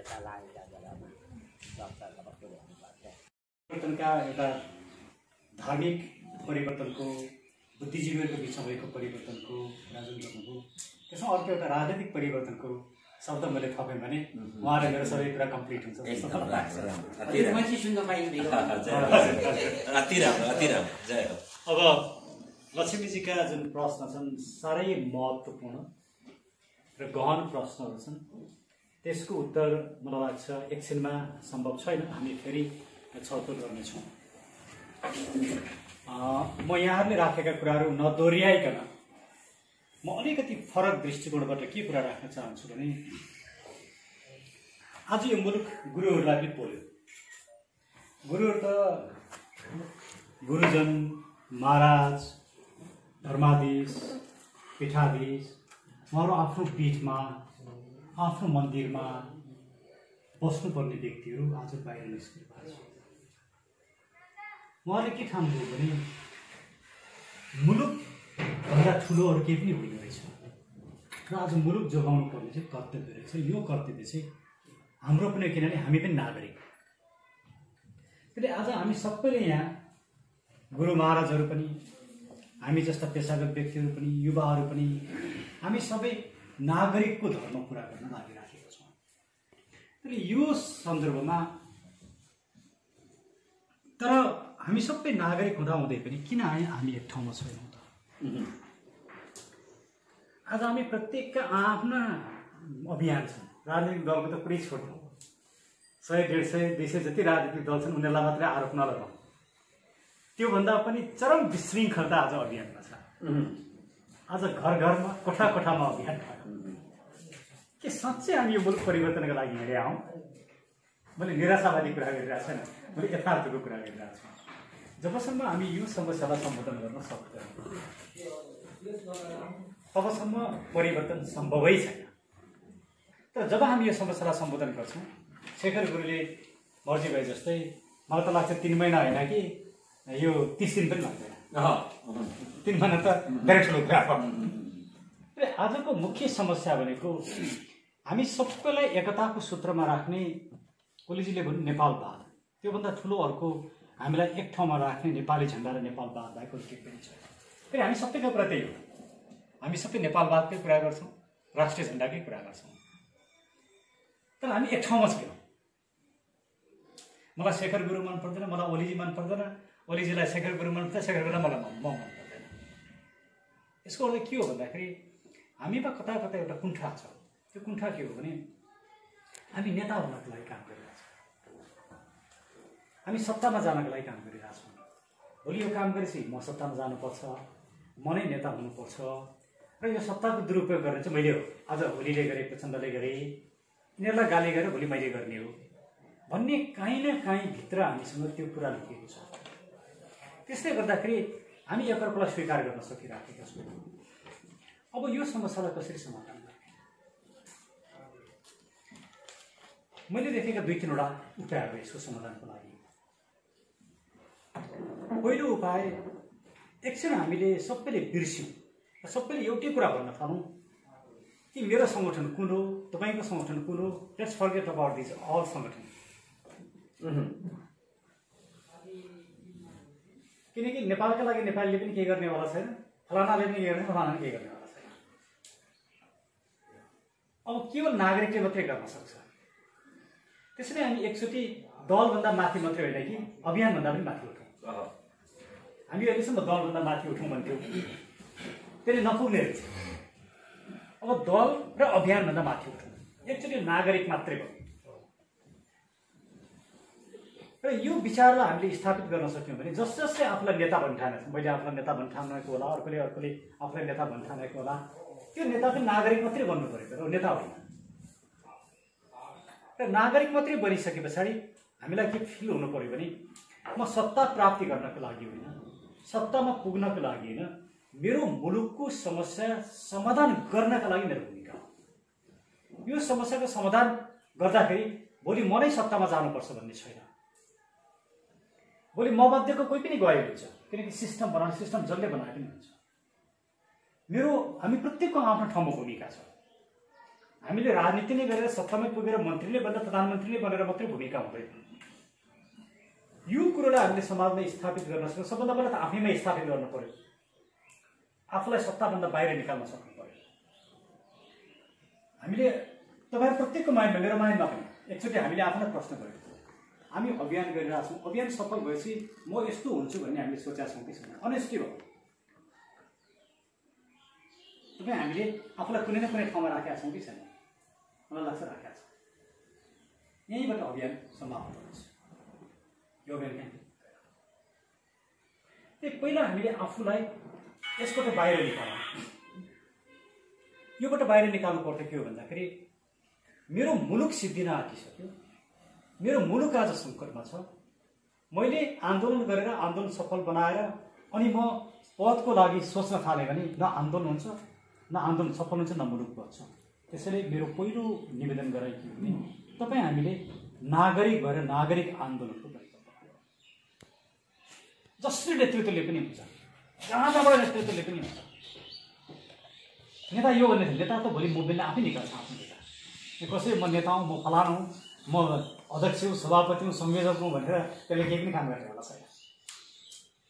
यता लागेका बेलामा चर्चा गर्नु पर्छ। परिवर्तनका एउटा धार्मिक परिवर्तनको, बुद्धिजीवीहरूको बिचमा भएको परिवर्तनको कुरा जुन गर्नुभयो, त्यसमा अर्को एउटा राजनीतिक परिवर्तनको शब्द मैले थपेँ भने उहाँले मेरो सबै कुरा कम्प्लिट हुन्छ जस्तो मलाई लाग्छ। अब लक्ष्मीजीका जुन प्रश्न छन् साह्रै महत्त्वपूर्ण र गहन प्रश्नहरू छन्। त्यसको उत्तर मलाई लाग्छ एकछिनमा सम्भव छैन, हामी फेरि छलफल गर्नेछौँ। म यहाँहरूले राखेका कुराहरू नदोहोऱ्याइकन म अलिकति फरक दृष्टिकोणबाट के कुरा राख्न चाहन्छु भने आज यो मुलुक गुरुहरूलाई पनि पोल्यो। गुरुहरू त गुरुजन, महाराज, धर्माधीश, पीठाधीश, उहाँहरू आफ्नो पीठमा, आफ्नो मन्दिरमा बस्नुपर्ने व्यक्तिहरू आज बाहिर निस्किनु भएको छ। उहाँले के ठान्नुभयो भने मुलुकभन्दा ठुलो अरू केही पनि होइन रहेछ र आज मुलुक जोगाउनु पर्ने चाहिँ कर्तव्य रहेछ। यो कर्तव्य चाहिँ हाम्रो पनि, किनभने हामी पनि नागरिक। त्यसले आज हामी सबैले यहाँ गुरु महाराजहरू पनि, हामी जस्ता पेसागत व्यक्तिहरू पनि, युवाहरू पनि, हामी सबै नागरिकको धर्म पुरा गर्न लागिराखेका छौँ। त्यसले यो सन्दर्भमा तर हामी सबै नागरिक हुँदाहुँदै पनि किन हामी एक ठाउँमा छैनौँ त? आज हामी प्रत्येकका आफ्ना अभियान छन्। राजनीतिक दलको त कुरै छोड्नु, 100, 150, 200 जति राजनीतिक दल छन्, उनीहरूलाई मात्रै आरोप नलगाउँ। त्योभन्दा पनि चरम विशृङ्खलता आज अभियानमा छ। आज घर घरमा, कोठा कोठामा अभियान भयो। के साँच्चै हामी यो मुलुक परिवर्तनका लागि हिँडेका हौँ? मैले निराशावादी कुरा गरिरहेको छैन, मैले यथार्थको कुरा गरिरहेको छु। जबसम्म हामी यो समस्यालाई सम्बोधन गर्न सक्दैनौँ तबसम्म परिवर्तन सम्भवै छैन। तर जब हामी यो समस्यालाई सम्बोधन गर्छौँ, शेखर गुरुले मर्जी भए जस्तै मलाई त लाग्छ 3 महिना होइन कि यो 30 दिन पनि लाग्दैन। 3 महिना त धेरै ठुलो कुरा हो। आजको मुख्य समस्या भनेको हामी सबैलाई एकताको सूत्रमा राख्ने, ओलीजीले भन्नु नेपालवाद, त्योभन्दा ठुलो अर्को हामीलाई एक ठाउँमा राख्ने नेपाली झन्डा र नेपालवाद भएको केही पनि छैन। फेरि हामी सबैको कुरा त्यही हो, हामी सबै नेपालवादकै कुरा गर्छौँ, राष्ट्रिय झन्डाकै कुरा गर्छौँ, तर हामी एक ठाउँमा छैनौँ। मलाई शेखर गुरु मन पर्दैन, मलाई ओलीजी मन पर्दैन, ओलीजीलाई शेखर गुरु मन पर्छ, शेखर गुरुलाई मलाई मन पर्दैन। यसको अर्थ के हो भन्दाखेरि हामीमा कता कता एउटा कुण्ठा छ। त्यो कुण्ठा के हो भने हामी नेता हुनको लागि काम गरिरहेछौँ, हामी सत्तामा जानको लागि काम गरिरहेछौँ। भोलि यो काम गरेपछि म सत्तामा जानुपर्छ, म नै नेता हुनुपर्छ र यो सत्ताको दुरुपयोग गर्ने चाहिँ मैले हो। आज ओलीले गरे, प्रचण्डले गरे, यिनीहरूलाई गाली गरेर भोलि मैले गर्ने हो भन्ने काहीँ न काहीँ भित्र हामीसँग त्यो कुरा लुकेको छ। त्यसले गर्दाखेरि हामी एकअर्कालाई स्वीकार गर्न सकिराखेका छौँ। अब यो समस्यालाई कसरी समाधान गर्ने? मैले देखेका 2-3वटा उपायहरू यसको समाधानको लागि। पहिलो उपाय, एकछिन हामीले सबैले बिर्स्यौँ, सबैले एउटै कुरा भन्न थालौँ कि मेरो सङ्गठन कुन हो, तपाईँको सङ्गठन कुन हो, let's forget about this all सङ्गठन। किनकि नेपालका लागि नेपालीले पनि केही गर्नेवाला छैन, फलानाले पनि केही गर्ने, फलानाले केही गर्नेवाला छैन। अब केवल नागरिकले मात्रै गर्न सक्छ। त्यसैले हामी एकचोटि दलभन्दा माथि मात्रै होइन कि अभियानभन्दा पनि माथि उठौँ। हामी अहिलेसम्म दलभन्दा माथि उठौँ भन्थ्यौँ, त्यसले नपुग्ने रहेछ। अब दल र अभियानभन्दा माथि उठौँ, एकचोटि नागरिक मात्रै भयो। र यो विचारलाई हामीले स्थापित गर्न सक्यौँ भने जस जसले आफूलाई नेता भन्ठानेको छ, मैले आफूलाई नेता भन्ठानेको होला, अर्कोले आफूलाई नेता भन्ठानेको होला, त्यो नेता पनि नागरिक मात्रै बन्नु पऱ्यो तर नेता होइन। र नागरिक मात्रै बनिसके पछाडि हामीलाई के फिल हुनु पऱ्यो भने म सत्ता प्राप्ति गर्नको लागि होइन, सत्तामा पुग्नको लागि होइन, मेरो मुलुकको समस्या समाधान गर्नका लागि मेरो भूमिका हो। यो समस्याको समाधान गर्दाखेरि भोलि म नै सत्तामा जानुपर्छ भन्ने छैन। भोलि म मध्येको कोही पनि गएको हुन्छ, किनकि सिस्टम बनाउने, सिस्टम जसले बनाए पनि हुन्छ। हामी प्रत्येकको आफ्नो ठाउँमा भूमिका छ। हामीले राजनीति नै गरेर सत्तामा पुगेर मन्त्रीले बन्दा प्रधानमन्त्रीले बनेर मात्रै भूमिका हुँदैन। यो कुरोलाई हामीले समाजमा स्थापित गर्न सक्छौँ। सबभन्दा पहिला त आफैमा स्थापित गर्न पर्यो, आफूलाई सत्ताभन्दा बाहिर निकाल्न सक्नु पर्यो। हामीले तपाईहरु प्रत्येकको माइन्डमा, मेरो माइन्डमा पनि एकचोटि हामीले आफूलाई प्रश्न गर्यौँ, हामी अभियान गरिरहेका छौँ, अभियान सफल भएपछि म यस्तो हुन्छु भन्ने हामीले सोचेका छौँ कि छैन? अनेस्टी हो। तपाईँ हामीले आफूलाई कुनै न कुनै ठाउँमा राखेका छौँ कि छैन? मलाई लाग्छ राखेका छौँ। यहीँबाट अभियान समाप्त हुन्छ। यो अभियान कहाँ? त्यही पहिला हामीले आफूलाई यसबाट बाहिर निकाल्नु। योबाट बाहिर निकाल्नु पर्छ। के हो भन्दाखेरि मेरो मुलुक सिद्धिन आँटिसक्यो, मेरो मुलुक आज सङ्कटमा छ, मैले आन्दोलन गरेर आन्दोलन सफल बनाएर अनि म पदको लागि सोच्न थालेँ भने न आन्दोलन हुन्छ, न आन्दोलन सफल हुन्छ, न मुलुक बच्छ। त्यसैले मेरो पहिलो निवेदन गराइ के भने तपाईँ हामीले नागरिक भएर नागरिक आन्दोलनको जसले नेतृत्वले पनि हुन्छ, जहाँबाट नेतृत्वले पनि हुन्छ। नेता यो भन्ने नेता त भोलि मुभमेन्टले आफै निकाल्छ आफ्नो नेता। कसै म नेता हुँ, म फलानु हुँ, म अध्यक्ष हुँ, सभापति हुँ, संयोजक हुँ भनेर त्यसले केही पनि काम गरेर होला छैन।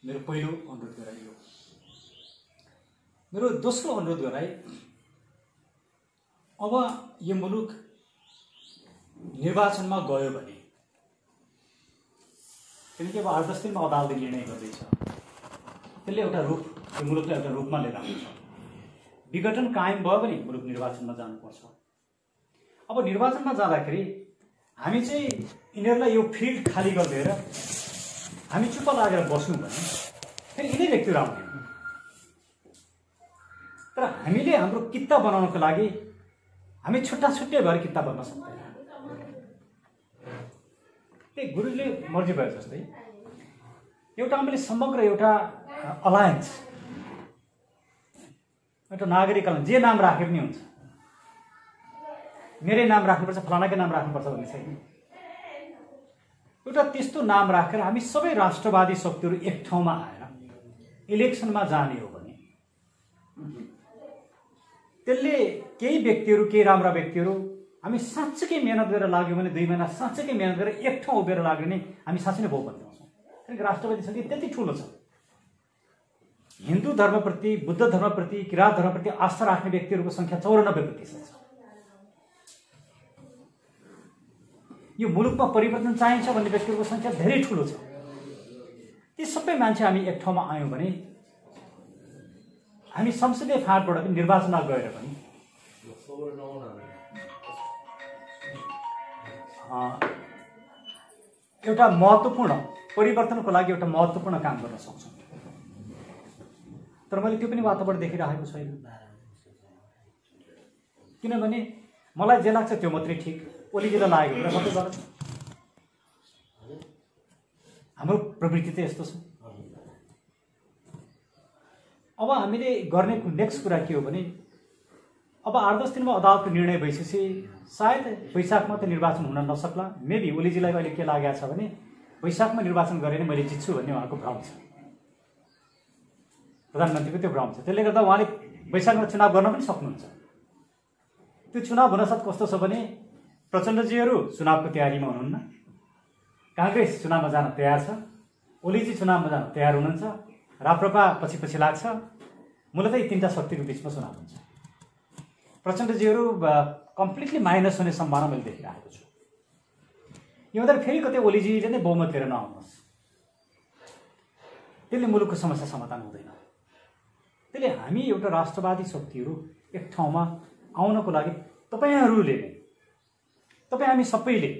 मेरो पहिलो अनुरोध गराइ यो। मेरो दोस्रो अनुरोध गराइ, अब यो मुलुक निर्वाचनमा गयो भने, किनकि अब 8-10 दिनमा अदालतले निर्णय गर्दैछ, त्यसले एउटा रूप, यो मुलुकलाई एउटा रूपमा लिएर आउँछ। विघटन कायम भयो भने मुलुक निर्वाचनमा जानुपर्छ। अब निर्वाचनमा जाँदाखेरि हामी चाहिँ यिनीहरूलाई यो फिल्ड खाली गरिदिएर हामी चुप्प लागेर बस्यौँ भने फेरि यिनै व्यक्तिहरू आउने। तर हामीले हाम्रो कित्ता बनाउनको लागि हामी छुट्टा छुट्टै भएर कित्ता बन्न सक्दैन। त्यही गुरुले मर्जी भयो जस्तै एउटा हामीले समग्र एउटा अलायन्स, एउटा नागरिक अलायन्स, जे नाम राखे पनि हुन्छ, मेरै नाम राख्नुपर्छ, फलानाकै नाम राख्नुपर्छ भन्ने छैन। एउटा त्यस्तो नाम राखेर हामी सबै राष्ट्रवादी शक्तिहरू एक ठाउँमा आएर इलेक्सनमा जाने हो भने त्यसले केही व्यक्तिहरू, केही राम्रा व्यक्तिहरू हामी साँच्चैकै मेहनत गरेर लाग्यौँ भने 2 महिना साँच्चैकै मेहनत गरेर एक ठाउँ उभिएर लाग्यो भने हामी साँच्चै नै बहुमत ल्याउँछौँ। किनकि राष्ट्रवादी शक्ति त्यति ठुलो छ। हिन्दू धर्मप्रति, बुद्ध धर्मप्रति, किराँत धर्मप्रति आस्था राख्ने व्यक्तिहरूको सङ्ख्या 94% छ। यो मुलुकमा परिवर्तन चाहिन्छ भन्ने व्यक्तिहरूको सङ्ख्या धेरै ठुलो छ। ती सबै मान्छे हामी एक ठाउँमा आयौँ भने हामी संसदीय फाँटबाट पनि निर्वाचनमा गएर पनि एउटा महत्त्वपूर्ण परिवर्तनको लागि एउटा महत्त्वपूर्ण काम गर्न सक्छौँ। तर मैले त्यो पनि वातावरण देखिरहेको छैन। किनभने मलाई जे लाग्छ त्यो मात्रै ठिक, ओलीजीलाई लागेको कुरा सबै गलत। हाम्रो प्रवृत्ति त यस्तो छ। अब हामीले गर्ने नेक्स्ट कुरा के हो भने अब 8-10 दिनमा अदालतको निर्णय भइसकेपछि सायद वैशाखमा त निर्वाचन हुन नसक्ला। मेबी ओलीजीलाई अहिले के लागेको छ भने वैशाखमा निर्वाचन गरेर मैले जित्छु भन्ने उहाँको भ्रम छ, प्रधानमन्त्रीको त्यो भ्रम छ। त्यसले गर्दा उहाँले वैशाखमा चुनाव गर्न पनि सक्नुहुन्छ। त्यो चुनाव हुनसाथ कस्तो छ भने प्रचण्डजीहरू चुनावको तयारीमा हुनुहुन्न, काङ्ग्रेस चुनावमा जान तयार छ, ओलीजी चुनावमा जान तयार हुनुहुन्छ, राप्रपा पछि लाग्छ। मूलतः यी 3टा शक्तिको बिचमा चुनाव हुन्छ। प्रचण्डजीहरू कम्प्लिटली माइनस हुने सम्भावना मैले देखिरहेको छु। यो हुँदा फेरि कतै ओलीजीले नै बहुमत लिएर नआउनुहोस्, त्यसले मुलुकको समस्या समाधान हुँदैन। त्यसले हामी एउटा राष्ट्रवादी शक्तिहरू एक ठाउँमा आउनको लागि तपाईहरूले नै, तपाईँ हामी सबैले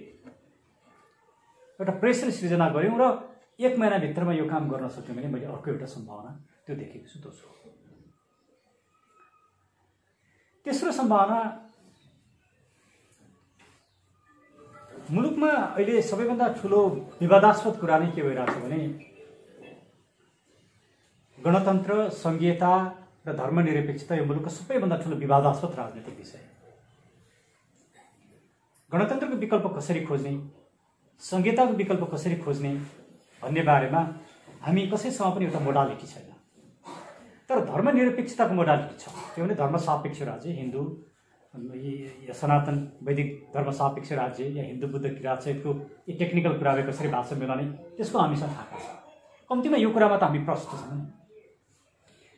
एउटा प्रेसर सृजना गऱ्यौँ र 1 महिनाभित्रमा यो काम गर्न सक्यौँ भने मैले अर्को एउटा सम्भावना त्यो देखेको छु। दोस्रो, तेस्रो सम्भावना, मुलुकमा अहिले सबैभन्दा ठुलो विवादास्पद कुरा नै के भइरहेको छ भने गणतन्त्र, संघीयता र धर्मनिरपेक्षता यो मुलुकको सबैभन्दा ठुलो विवादास्पद राजनीतिक विषय। गणतन्त्रको विकल्प कसरी खोज्ने, संघीयताको विकल्प कसरी खोज्ने भन्ने बारेमा हामी कसैसँग पनि एउटा मोडालिटी छैन। तर धर्मनिरपेक्षताको मोडालिटी छ। त्यो भने धर्म सापेक्ष राज्य, हिन्दू या सनातन वैदिक धर्मसापेक्ष राज्य या हिन्दू बुद्ध किराँतसहितको यी टेक्निकल कुराले कसरी भाषा मिलाउने त्यसको हामीसँग थाहा छ। कम्तीमा यो कुरामा त हामी प्रष्ट छौँ।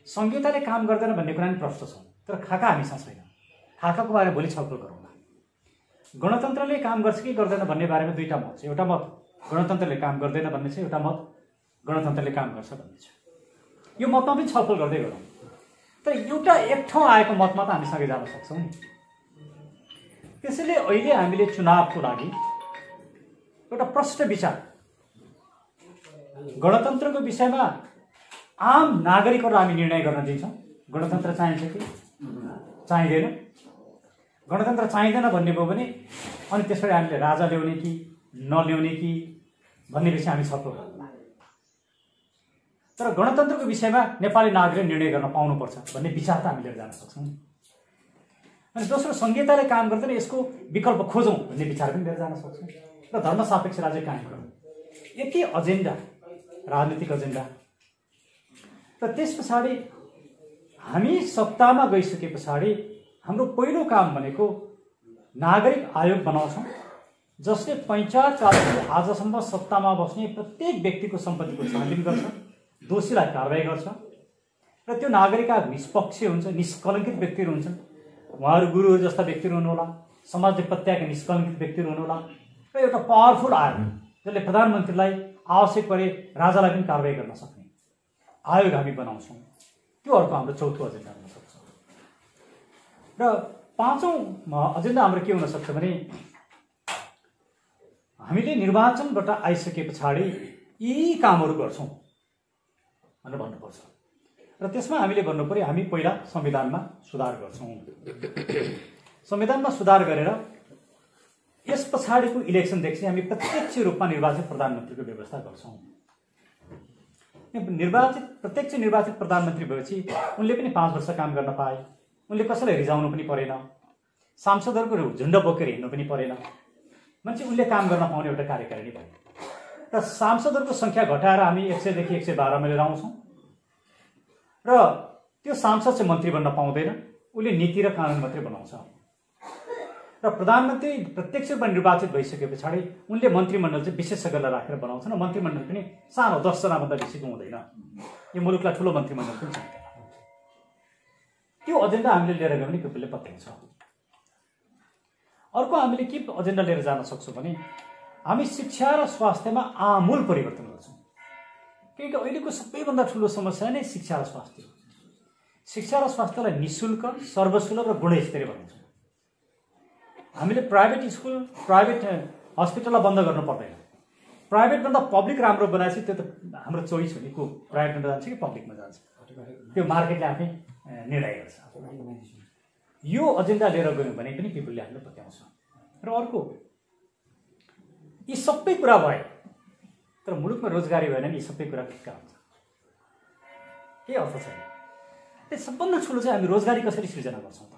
संहिताले काम गर्दैन भन्ने कुरा पनि प्रष्ट छौँ, तर खाका हामीसँग छैन। खाकाको बारेमा भोलि छलफल गरौँला। गणतन्त्रले काम गर्छ कि गर्दैन भन्ने बारेमा दुईवटा मत छ। एउटा मत गणतन्त्रले काम गर्दैन भन्ने छ, एउटा मत गणतन्त्रले काम गर्छ भन्ने छ। यो मतमा पनि छलफल गर्दै गरौँ। तर एउटा एक ठाउँ आएको मतमा त हामी सँगै जान सक्छौँ नि। त्यसैले अहिले हामीले चुनावको लागि एउटा प्रष्ट विचार गणतन्त्रको विषयमा आम नागरिकहरूलाई हामी निर्णय गर्न दिन्छौँ। गणतन्त्र चाहिन्छ कि चाहिँदैन, गणतन्त्र चाहिँदैन भन्ने भयो भने अनि त्यसपछि हामीले राजा ल्याउने कि नल्याउने कि भन्ने विषय हामी छलफल गर्छौँ। तर गणतन्त्रको विषयमा नेपाली नागरिकले निर्णय गर्न पाउनुपर्छ भन्ने विचार त हामी लिएर जान सक्छौँ। अनि दोस्रो संहिताले काम गर्दैन, यसको विकल्प खोजौँ भन्ने विचार पनि लिएर जान सक्छौँ र धर्मसापेक्ष राज्य कायम गरौँ। यति एजेन्डा, राजनीतिक एजेन्डा। र त्यस पछाडि हामी सत्तामा गइसके पछाडि हाम्रो पहिलो काम भनेको नागरिक आयोग बनाउँछौँ, जसले पञ्चायतकालदेखि आजसम्म सत्तामा बस्ने प्रत्येक व्यक्तिको सम्पत्तिको छानबिन गर्छ, दोषीलाई कारबाही गर्छ र त्यो नागरिक निष्पक्ष हुन्छ, निष्कलङ्कित व्यक्तिहरू हुन्छन्। उहाँहरू गुरुहरू जस्ता व्यक्तिहरू हुनुहोला, समाजले पत्याएका निष्कलङ्कित व्यक्तिहरू हुनुहोला र एउटा पावरफुल आयोग जसले प्रधानमन्त्रीलाई आवश्यक परे राजालाई पनि कारबाही गर्न सक्ने आयोग हामी बनाउँछौँ। त्यो अर्को हाम्रो चौथो एजेन्डा हुन सक्छ। र पाँचौँ एजेन्डा हाम्रो के हुनसक्छ भने हामीले निर्वाचनबाट आइसके पछाडि यी कामहरू गर्छौँ भनेर भन्नुपर्छ। र त्यसमा हामीले भन्नु पर्यो हामी पहिला संविधानमा सुधार गर्छौँ। संविधानमा सुधार गरेर यस पछाडिको इलेक्सनदेखि हामी प्रत्यक्ष रूपमा निर्वाचित प्रधानमन्त्रीको व्यवस्था गर्छौँ। प्रत्यक्ष निर्वाचित प्रधानमन्त्री भएपछि उनले पनि 5 वर्ष काम गर्न पाए, उनले कसैलाई रिजाउनु पनि परेन, सांसदहरूको झुन्ड बोकेर हिँड्नु पनि परेन, मान्छे उनले काम गर्न पाउने एउटा कार्यकारिणी भयो। र सांसदहरूको सङ्ख्या घटाएर हामी 100 देखि 112 लिएर आउँछौँ र त्यो सांसद चाहिँ मन्त्री बन्न पाउँदैन, उसले नीति र कानुन मात्रै बनाउँछ। र प्रधानमन्त्री प्रत्यक्ष रूपमा निर्वाचित भइसके पछाडि उनले मन्त्रीमण्डल चाहिँ विशेषज्ञलाई राखेर बनाउँछन् र मन्त्रीमण्डल पनि सानो 10 जनाभन्दा बेसीको हुँदैन। यो मुलुकलाई ठुलो मन्त्रीमण्डल पनि छ। त्यो एजेन्डा हामीले लिएर गयो भने पिपुलले पत्याउँछ। अर्को हामीले के एजेन्डा लिएर जान सक्छौँ भने हामी शिक्षा र स्वास्थ्यमा आमूल परिवर्तन गर्छौँ। किनकि अहिलेको सबैभन्दा ठुलो समस्या नै शिक्षा र स्वास्थ्य हो। शिक्षा र स्वास्थ्यलाई निःशुल्क, सर्वसुलभ र गुणस्तरीय बनाउँछौँ। हामीले प्राइभेट स्कुल, प्राइभेट हस्पिटललाई बन्द गर्नु पर्दैन। प्राइभेटभन्दा पब्लिक राम्रो बनाएपछि त्यो त हाम्रो चोइस हो नि, को प्राइभेटमा जान्छ कि पब्लिकमा जान्छ, त्यो मार्केटले आफै निर्णय गर्छ। यो एजेन्डा लिएर गयौँ भने पनि पिपुलले हामीलाई पत्याउँछ। र अर्को यी सबै कुरा भए तर मुलुकमा रोजगारी भएन नि, यी सबै कुरा फिक्का हुन्छ, केही अर्थ छैन। त्यो सबभन्दा ठुलो चाहिँ हामी रोजगारी कसरी सृजना गर्छौँ त।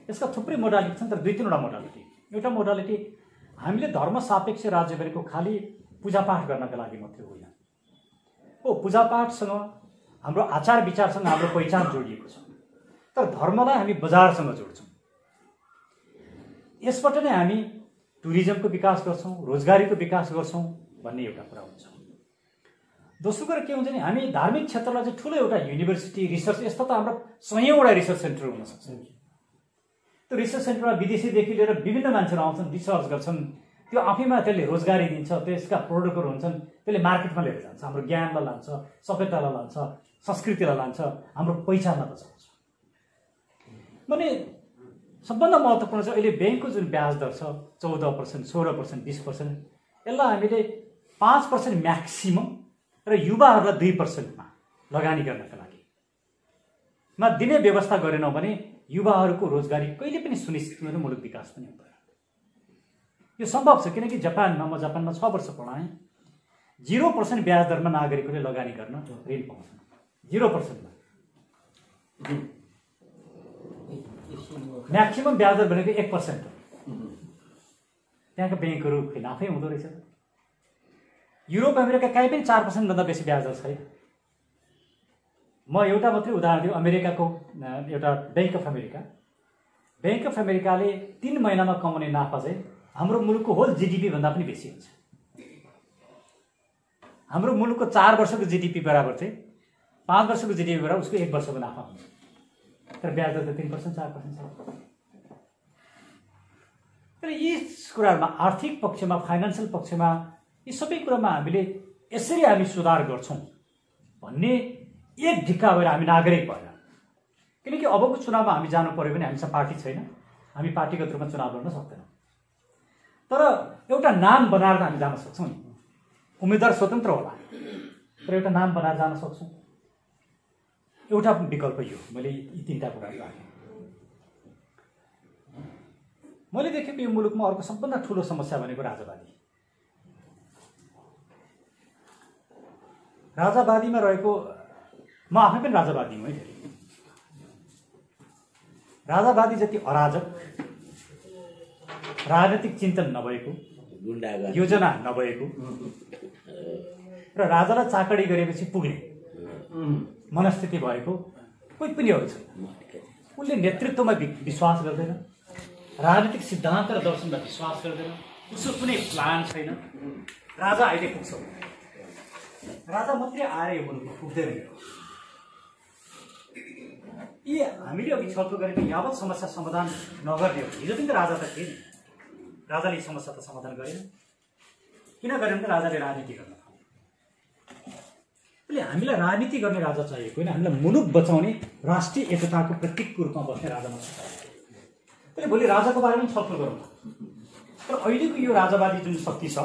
यसका थुप्रै मोडालिटी छन्, तर 2-3वटा मोडालिटी। एउटा मोडालिटी हामीले धर्म सापेक्ष राज्य भनेको खालि पूजापाठ गर्नका लागि मात्रै होइन हो। पूजापाठसँग हाम्रो आचार विचारसँग हाम्रो पहिचान जोडिएको छ, तर धर्मलाई हामी बजारसँग जोड्छौँ। यसबाट नै हामी टुरिज्मको विकास गर्छौँ, रोजगारीको विकास गर्छौँ भन्ने एउटा कुरा हुन्छ। दोस्रो कुरा के हुन्छ भने हामी धार्मिक क्षेत्रलाई चाहिँ ठुलो एउटा युनिभर्सिटी, रिसर्च, यस्तो त हाम्रो 100औँवटा रिसर्च सेन्टर हुनसक्छ। त्यो रिसर्च सेन्टरमा विदेशीदेखि लिएर विभिन्न मान्छेहरू आउँछन्, रिसर्च गर्छन्, त्यो आफैमा त्यसले रोजगारी दिन्छ, त्यसका प्रोडक्टहरू हुन्छन्, त्यसले मार्केटमा लिएर जान्छ, हाम्रो ज्ञानलाई लान्छ, सभ्यतालाई लान्छ, संस्कृतिलाई लान्छ, हाम्रो पहिचानलाई बचाउँछ। भने सबभन्दा महत्त्वपूर्ण चाहिँ अहिले ब्याङ्कको जुन ब्याज दर छ 14%, 16%, 20%, यसलाई हामीले 5% म्याक्सिमम र युवाहरूलाई 2%मा लगानी गर्नका लागि दिने व्यवस्था गरेनौँ भने युवाहरूको रोजगारी कहिले पनि सुनिश्चित हुँदैन, मुलुक विकास पनि हुँदैन। यो सम्भव छ किनकि म जापानमा 6 वर्ष पढाएँ। 0% ब्याज दरमा नागरिकहरूले लगानी गर्न ऋण पाउँछन्। 0%मा म्याक्सिमम ब्याज दर भनेको 1% हो। त्यहाँका ब्याङ्कहरू खिलाफै हुँदो रहेछ। युरोप अमेरिका कहीँ पनि 4% भन्दा बेसी ब्याज दर छैन। म एउटा मात्रै उदाहरण दिउँ, अमेरिकाको एउटा bank of America bank of अमेरिकाले 3 महिनामा कमाउने नाफा चाहिँ हाम्रो मुलुकको होल जीडीपी भन्दा पनि बेसी हुन्छ। हाम्रो मुलुकको 4 वर्षको जीडीपी बराबर चाहिँ 5 वर्षको जीडीपी बराबर उसको 1 वर्षको नाफा हुन्छ। तर ब्याज दर त 3% 4% छ। तर यी कुरामा आर्थिक पक्षमा फाइनान्शियल पक्षमा यी सबै कुरामा हामी सुधार गर्छौं भन्ने एक ढिक्का भएर हामी नागरिक भएर, किनकि अबको चुनावमा हामी जानु पर्यो भने हामीसँग पार्टी छैन, हामी पार्टीगत रूपमा चुनाव लड्न सक्दैनौँ। तर एउटा नाम बनाएर हामी जान सक्छौँ नि। उम्मेदवार स्वतन्त्र होला तर एउटा नाम बनाएर जान सक्छौँ। एउटा विकल्प यो मैले यी 3टा कुरा राखेँ। मैले देखेको यो मुलुकमा अर्को सबभन्दा ठुलो समस्या भनेको राजावादी। राजावादीमा रहेको, म आफै पनि राजावादी हुँ है। धेरै राजावादी जति अराजक, राजनीतिक चिन्तन नभएको, योजना नभएको र राजालाई चाकडी गरेपछि पुग्ने मनस्थिति भएको कोही पनि अरू छैन। उनले नेतृत्वमा विश्वास गर्दैन, राजनीतिक सिद्धान्त र दर्शनमा विश्वास गर्दैन, उसको कुनै प्लान छैन। राजा अहिले पुग्छ, राजा मात्रै आएर यो मुलुकमा पुग्दैन। यी हामीले अघि छलफल गरेको यावत समस्या समाधान नगर्ने हो। हिजो पनि त राजा त थिए नि, राजाले यी समस्या त समाधान गरेन। किन गरेन त? राजाले राजनीति गर्न थाले। हामीलाई राजनीति गर्ने राजा चाहिएको होइन, हामीलाई मुलुक बचाउने राष्ट्रिय एकताको प्रतीकको रूपमा बस्ने राजा मात्र चाहिएको। त्यसले भोलि राजाको बारेमा छलफल गरौँ। तर अहिलेको यो राजावादी जुन शक्ति छ,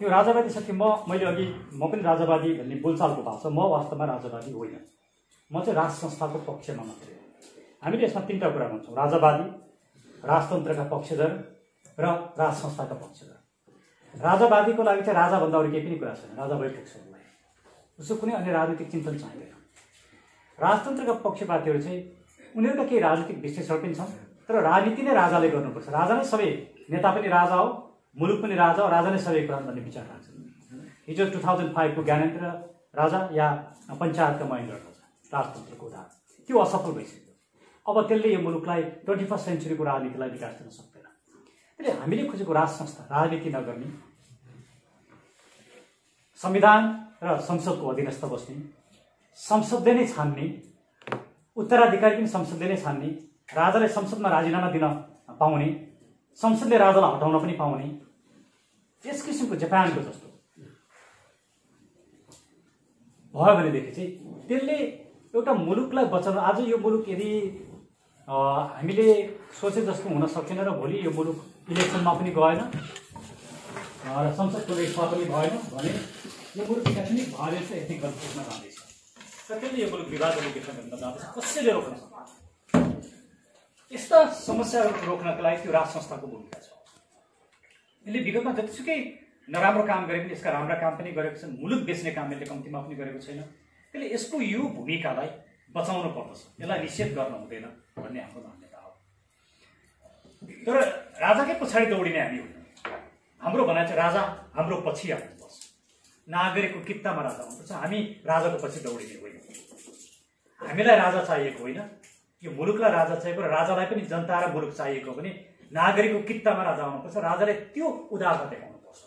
यो राजावादी शक्ति मैले अघि म पनि राजावादी भन्ने बोलचालको भएको छ। म वास्तवमा राजावादी होइन, म चाहिँ राज संस्थाको पक्षमा मात्रै हो। हामीले यसमा 3टा कुरा भन्छौँ: राजावादी, राजतन्त्रका पक्षधर र राज संस्थाका पक्षधर। राजावादीको लागि चाहिँ राजाभन्दा अरू केही पनि कुरा छैन, राजा भइपुग्छ उसलाई, उसको कुनै अन्य राजनीतिक चिन्तन चाहिँदैन। राजतन्त्रका पक्षपातीहरू चाहिँ उनीहरूका केही राजनीतिक विश्लेषण पनि छन्, तर राजनीति नै राजाले गर्नुपर्छ। राजा नै सबै, नेता पनि राजा हो, मुलुक पनि राजा हो, राजा नै सबै कुरा भन्ने विचार राख्छन्। हिजो 2005 को ज्ञानेन्द्र राजा या पञ्चायतका महेन्द्र राजा राजतन्त्रको उदाहरण, त्यो असफल भइसक्यो। अब त्यसले यो मुलुकलाई 21st सेन्चुरीको राजनीतिलाई विकास दिन सक्दैन। त्यसले हामीले खोजेको राज संस्था राजनीति नगर्ने, संविधान र संसदको अधीनस्थ बस्ने, संसदले नै छान्ने, उत्तराधिकारी पनि संसदले नै छान्ने, राजाले संसदमा राजीनामा दिन पाउने, संसदले राजालाई हटाउन पनि पाउने, यस किसिमको जापानको जस्तो भयो भनेदेखि चाहिँ त्यसले एउटा मुलुकलाई बचाउन, आज यो मुलुक यदि हामीले सोचे जस्तो हुन सकेन र भोलि यो मुलुक इलेक्सनमा पनि गएन र संसदको रेसमा पनि भएन भने यो मुलुक शैक्षणिक भावले चाहिँ यति गल्ती गर्न जाँदैछ। र त्यसले यो मुलुक विवादको विषय गर्न जाँदैछ। कसैले रोक्न सक्दैन। यस्ता समस्याहरू रोक्नका लागि त्यो राज संस्थाको भूमिका छ। यसले विगतमा जतिसुकै नराम्रो काम गरे पनि यसका राम्रा काम पनि गरेको छन्, मुलुक बेच्ने काम यसले कम्तीमा पनि गरेको छैन। त्यसले यसको यो भूमिकालाई बचाउनु पर्दछ, यसलाई निषेध गर्न हुँदैन भन्ने हाम्रो मान्यता हो। तर राजाकै पछाडि दौडिने हामी होइन। हाम्रो भनाइ चाहिँ राजा हाम्रो पछि आउनुपर्छ, नागरिकको कित्तामा राजा आउनुपर्छ। हामी राजाको पछि दौडिने होइन। हामीलाई राजा चाहिएको होइन, यो मुलुकलाई राजा चाहिएको र राजालाई पनि जनता र मुलुक चाहिएको भने नागरिकको कित्तामा राजा आउनुपर्छ। राजाले त्यो उदारता देखाउनुपर्छ।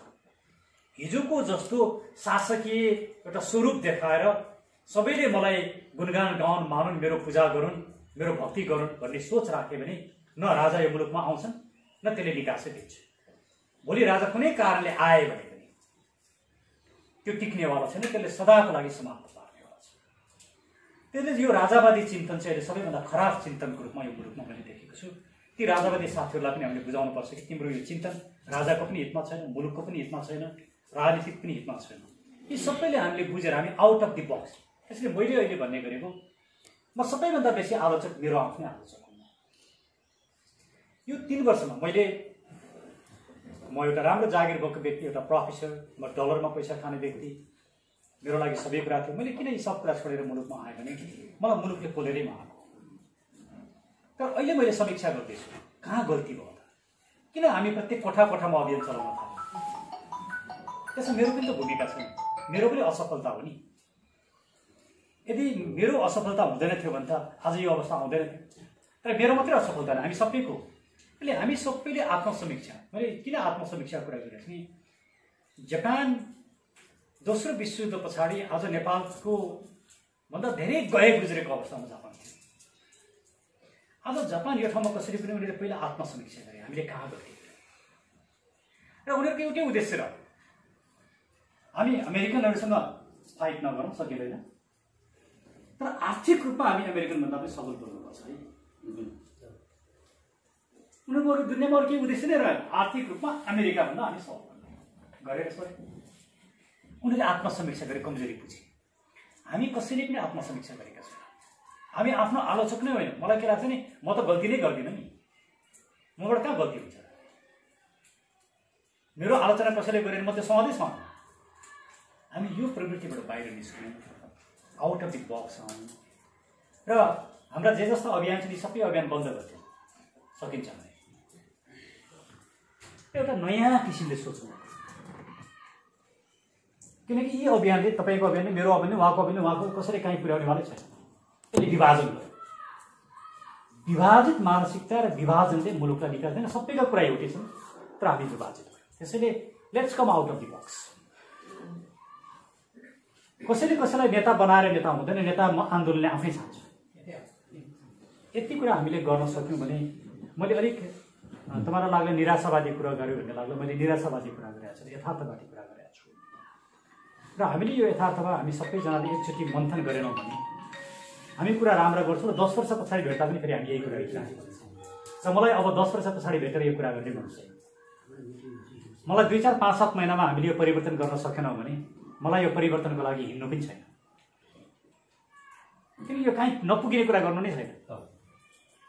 हिजोको जस्तो शासकीय एउटा स्वरूप देखाएर सबैले मलाई गुणगान गाउन्, मानुन्, मेरो पूजा गरून्, मेरो भक्ति गरून् भन्ने सोच राख्यो भने न राजा यो मुलुकमा आउँछन् न त्यसले निकासै दिन्छ। भोलि राजा कुनै कारणले आए भने पनि त्यो टिक्नेवाला छैन, त्यसले सदाको लागि समाप्त पार्नेवाला छ। त्यसले यो राजावादी चिन्तन चाहिँ अहिले सबैभन्दा खराब चिन्तनको रूपमा यो मुलुकमा मैले देखेको छु। ती राजावादी साथीहरूलाई पनि हामीले बुझाउनुपर्छ कि तिम्रो यो चिन्तन राजाको पनि हितमा छैन, मुलुकको पनि हितमा छैन, राजनीतिक पनि हितमा छैन। यी सबैले हामीले बुझेर हामी आउट अफ द बक्स। त्यसले मैले अहिले भन्ने गरेको, म सबैभन्दा बेसी आलोचक मेरो आफ्नै आलोचक हुँ। यो 3 वर्षमा म एउटा राम्रो जागिर भएको व्यक्ति, एउटा प्रोफेसर, म डलरमा पैसा खाने व्यक्ति, मेरो लागि सबै कुरा थियो। मैले किन यी सब कुरा छोडेर मुलुकमा आएँ भने मलाई मुलुकले खोलेरै मागेको। तर अहिले मैले समीक्षा गर्दैछु, कहाँ गल्ती भयो त? किन हामी प्रत्येक कोठा कोठामा अभियान चलाउन थाल्यौँ? त्यसमा मेरो पनि त भूमिका छ, मेरो पनि असफलता हो नि। यदि मेरो असफलता हुँदैन थियो भने त आज यो अवस्था आउँदैन थियो। तर मेरो मात्रै असफलता होइन, हामी सबैको। अहिले हामी सबैले आत्मसमीक्षा, मैले किन आत्मसमीक्षाको कुरा गरेको नि, जापान दोस्रो विश्वयुद्ध पछाडि आज नेपालको भन्दा धेरै गए गुज्रेको अवस्थामा जापान थियो। आज जापान यो ठाउँमा कसरी पनि उनीहरूले पहिला आत्मसमीक्षा गरे, हामीले कहाँ गर्थ्यौँ र उनीहरूको एउटै उद्देश्य र हामी अमेरिकनहरूसँग फाइट नगरौँ सकिँदैन, तर आर्थिक रूपमा हामी अमेरिकनभन्दा पनि सबल बन्नुपर्छ है। उनीहरूको दुनियाँमा अरू केही उद्देश्य नै रहेन, आर्थिक रूपमा अमेरिकाभन्दा हामी सबल गरेर सके। उनीहरूले आत्मसमीक्षा गरे, कमजोरी बुझे। हामी कसैले पनि आत्मसमीक्षा गरेका छैनौँ। हामी आफ्नो आलोचक नै होइन। मलाई के लाग्छ नि, म त गल्ती नै गर्दिनँ नि, मबाट कहाँ गल्ती हुन्छ। मेरो आलोचना कसैले गरेर म त्यो सहँदै सहँ। हामी यो प्रवृत्तिबाट बाहिर निस्क्यौँ, आउट अफ द बक्स आउँ र हाम्रा जे जस्ता अभियान छ नि सबै अभियान बन्द गर्थ्यौँ सकिन्छ भने। एउटा नयाँ किसिमले सोच्नु, किनकि यी अभियानले, तपाईँको अभियानले, मेरो अभियानले, उहाँको अभियानले उहाँको कसरी कहीँ पुर्याउनेवालै छैन। यसले विभाजन गर्यो। विभाजित मानसिकता र विभाजनले मुलुकलाई निकाल्दैन। सबैका कुरा एउटै छन् तर हामी विभाजित भयो। त्यसैले let's come out of the box. कसैले कसैलाई नेता बनाएर नेता हुँदैन, नेता आन्दोलनले आफै छान्छ। यति कुरा हामीले गर्न सक्यौँ भने, मैले अलिक तपाईँलाई लाग्ने निराशावादी कुरा गरेँ भन्ने लाग्यो, मैले निराशावादी कुरा गरेको छु, यथार्थवादी कुरा गरेको छु। र हामीले यो यथार्थमा हामी सबैजनाले एकचोटि मन्थन गरेनौँ भने हामी कुरा राम्रा गर्छौँ र 10 वर्ष पछाडि भेट्दा पनि फेरि हामी यही कुरा गरिरहेछौँ। र मलाई अब 10 वर्ष पछाडि भेटेर यो कुरा गर्ने मन छैन। मलाई 2, 4, 5, 7 महिनामा हामीले यो परिवर्तन गर्न सकेनौँ भने मलाई यो परिवर्तनको लागि हिँड्नु पनि छैन। किनकि यो कहीँ नपुगिने कुरा गर्नु नै छैन।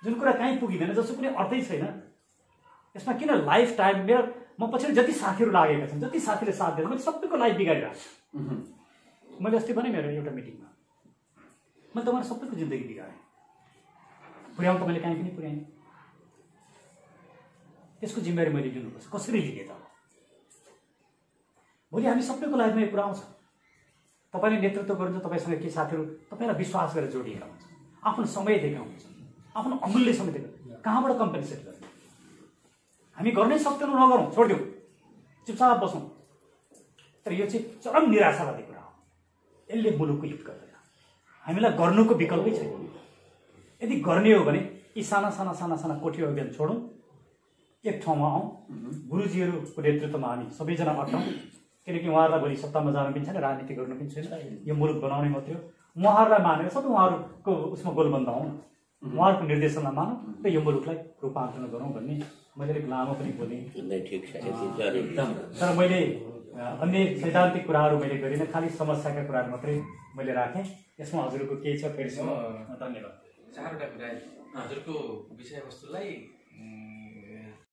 जुन कुरा कहीँ पुगिँदैन, जसको कुनै अर्थै छैन, यसमा किन लाइफ टाइम मेरो म पछाडि जति साथीहरू लागेका छन्, जति साथीले साथ दिएर मैले सबैको लाइफ बिगारिरहेको छु। मैले अस्ति भने मेरो एउटा मिटिङमा मैले तपाईँहरू सबैको जिन्दगी बिगारेँ, पुर्याउनु त मैले कहीँ पनि पुर्याएँ। त्यसको जिम्मेवारी मैले लिनुपर्छ। कसरी लिएँ त? भोलि हामी सबैको लाइफमा यो कुरा आउँछ। तपाईँले नेतृत्व गर्नुहुन्छ, तपाईँसँग के साथीहरू तपाईँलाई विश्वास गरेर जोडिएका हुन्छ, आफ्नो समय दिएका हुन्छ, आफ्नो अमूल्य समय दिएका, कहाँबाट कम्पेन्सेट गर्ने? हामी गर्नै सक्दैनौँ, नगरौँ, छोडिदिउँ, चुपचाप बसौँ। तर यो चाहिँ चरम निराशावादी कुरा हो। यसले मुलुकको हित गर्दैन। हामीलाई गर्नुको विकल्पै छैन। यदि गर्ने हो भने यी साना साना साना साना कोठी अभियान छोडौँ, एक ठाउँमा आउँ, गुरुजीहरूको नेतृत्वमा हामी सबैजना अट्टौँ। किनकि उहाँहरूलाई भोलि सत्तामा जानु पनि छैन, राजनीति गर्नु पनि छैन, यो मुलुक बनाउने मात्रै हो। उहाँहरूलाई मानेर सबै उहाँहरूको उसमा गोलबन्द हौँ, उहाँहरूको निर्देशनमा मानौँ र यो मुलुकलाई रूपान्तरण गरौँ भन्ने मैले अलिक लामो पनि बोलेँ। तर मैले अन्य सैद्धान्तिक कुराहरू मैले गरिनँ, खालि समस्याका कुराहरू मात्रै मैले राखेँ। यसमा हजुरको केही छ? फेरि धन्यवाद। 4वटा कुरा हजुरको विषयवस्तुलाई